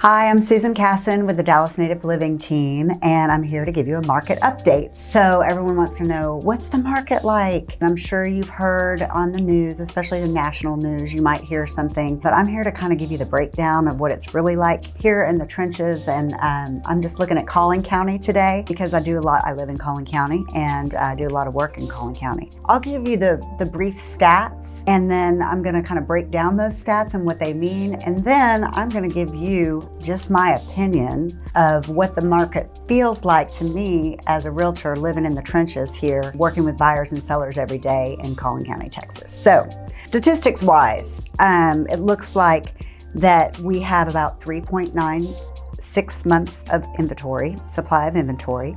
Hi, I'm Susan Casson with the Dallas Native Living team, and I'm here to give you a market update. So everyone wants to know, what's the market like? I'm sure you've heard on the news, especially the national news, you might hear something, but I'm here to kind of give you the breakdown of what it's really like here in the trenches. And I'm just looking at Collin County today because I live in Collin County and I do a lot of work in Collin County. I'll give you the brief stats, and then I'm going to kind of break down those stats and what they mean. And then I'm going to give you just my opinion of what the market feels like to me as a realtor living in the trenches here, working with buyers and sellers every day in Collin County, Texas. So statistics wise, it looks like that we have about 3.96 months of inventory, supply of inventory.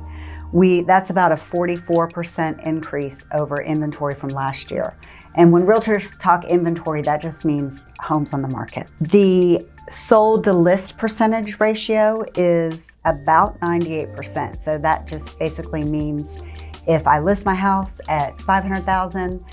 That's about a 44% increase over inventory from last year. And when realtors talk inventory, that just means homes on the market. The sold to list percentage ratio is about 98%. So that just basically means if I list my house at $500,000,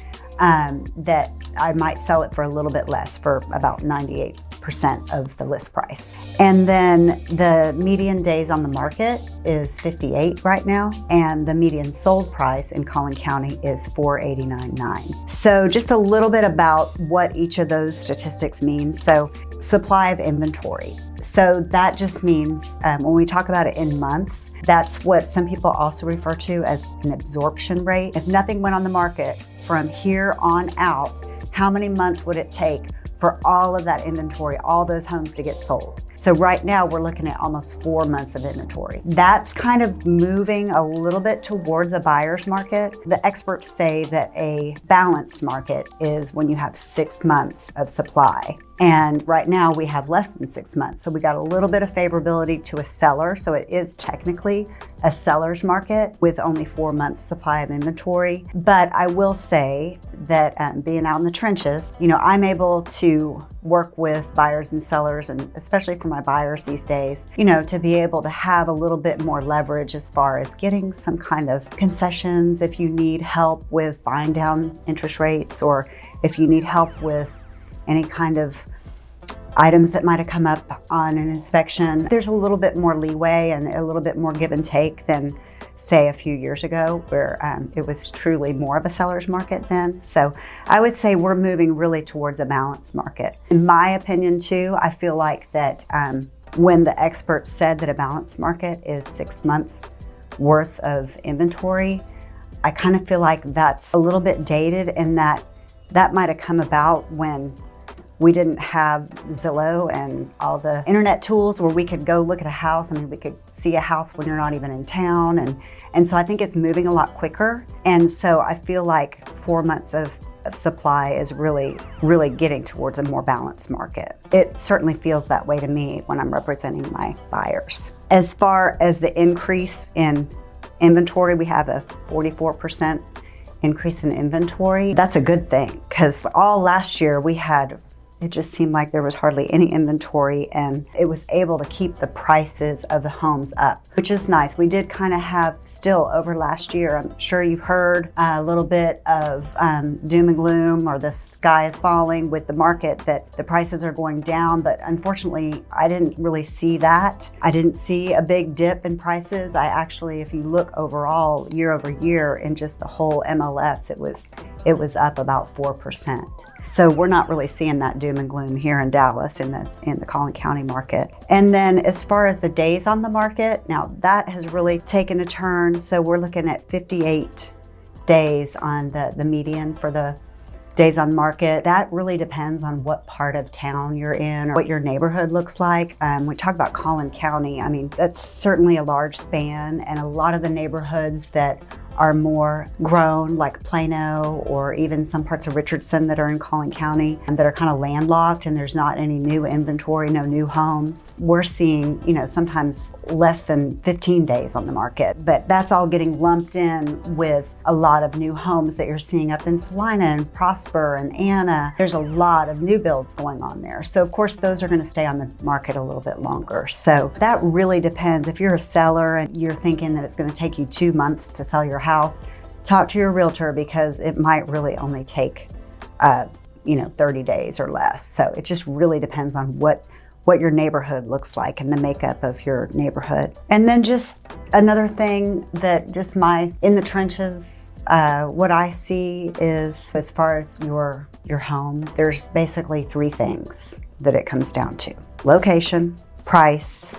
that I might sell it for a little bit less, for about 98% of the list price. And then the median days on the market is 58 right now, and the median sold price in Collin County is 489.9. So just a little bit about what each of those statistics means. So supply of inventory. So that just means when we talk about it in months, that's what some people also refer to as an absorption rate. If nothing went on the market from here on out, how many months would it take for all of that inventory, all those homes to get sold? So right now we're looking at almost 4 months of inventory. That's kind of moving a little bit towards a buyer's market. The experts say that a balanced market is when you have 6 months of supply. And right now we have less than 6 months. So we got a little bit of favorability to a seller. So it is technically a seller's market with only 4 months supply of inventory. But I will say that being out in the trenches, I'm able to work with buyers and sellers, and especially for my buyers these days, to be able to have a little bit more leverage as far as getting some kind of concessions if you need help with buying down interest rates, or if you need help with any kind of items that might have come up on an inspection. There's a little bit more leeway and a little bit more give and take than, say, a few years ago, where it was truly more of a seller's market then. So I would say we're moving really towards a balanced market. In my opinion too, I feel like that when the experts said that a balanced market is 6 months worth of inventory, I kind of feel like that's a little bit dated, and that might have come about when we didn't have Zillow and all the internet tools where we could go look at a house. I mean, we could see a house when you're not even in town. And so I think it's moving a lot quicker. And so I feel like 4 months of supply is really, really getting towards a more balanced market. It certainly feels that way to me when I'm representing my buyers. As far as the increase in inventory, we have a 44% increase in inventory. That's a good thing, because all last year it just seemed like there was hardly any inventory, and it was able to keep the prices of the homes up, which is nice. We did kind of have still over last year, I'm sure you've heard a little bit of doom and gloom, or the sky is falling with the market, that the prices are going down. But unfortunately, I didn't really see that. I didn't see a big dip in prices. I actually, if you look overall year over year in just the whole MLS, it was up about 4%. So we're not really seeing that doom and gloom here in Dallas in the Collin County market. And then as far as the days on the market, now that has really taken a turn. So we're looking at 58 days on the median for the days on market. That really depends on what part of town you're in or what your neighborhood looks like. We talk about Collin County. I mean, that's certainly a large span, and a lot of the neighborhoods that are more grown, like Plano, or even some parts of Richardson that are in Collin County and that are kind of landlocked, and there's not any new inventory, no new homes. We're seeing, sometimes less than 15 days on the market, but that's all getting lumped in with a lot of new homes that you're seeing up in Salina and Prosper and Anna. There's a lot of new builds going on there. So of course, those are going to stay on the market a little bit longer. So that really depends. If you're a seller and you're thinking that it's going to take you 2 months to sell your house, talk to your realtor, because it might really only take 30 days or less. So it just really depends on what what your neighborhood looks like and the makeup of your neighborhood. And then just another thing that just in the trenches, what I see is, as far as your home, there's basically 3 things that it comes down to: location, price,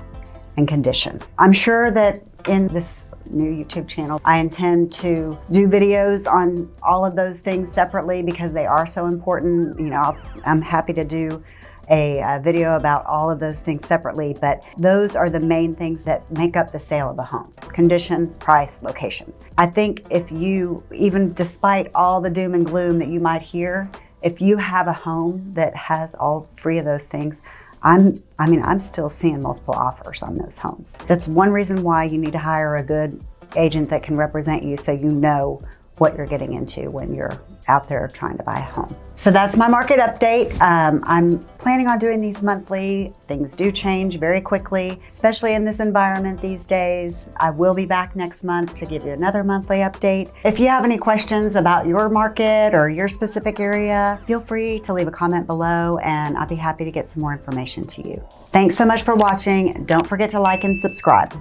and condition. I'm sure that in this new YouTube channel, I intend to do videos on all of those things separately because they are so important. You know, I'm happy to do a video about all of those things separately, but those are the main things that make up the sale of a home: condition, price, location. I think if you, even despite all the doom and gloom that you might hear, if you have a home that has all 3 of those things, I'm still seeing multiple offers on those homes. That's one reason why you need to hire a good agent that can represent you, so you know what you're getting into when you're out there trying to buy a home. So that's my market update. I'm planning on doing these monthly. Things do change very quickly, especially in this environment these days. I will be back next month to give you another monthly update. If you have any questions about your market or your specific area, feel free to leave a comment below and I'll be happy to get some more information to you. Thanks so much for watching. Don't forget to like and subscribe.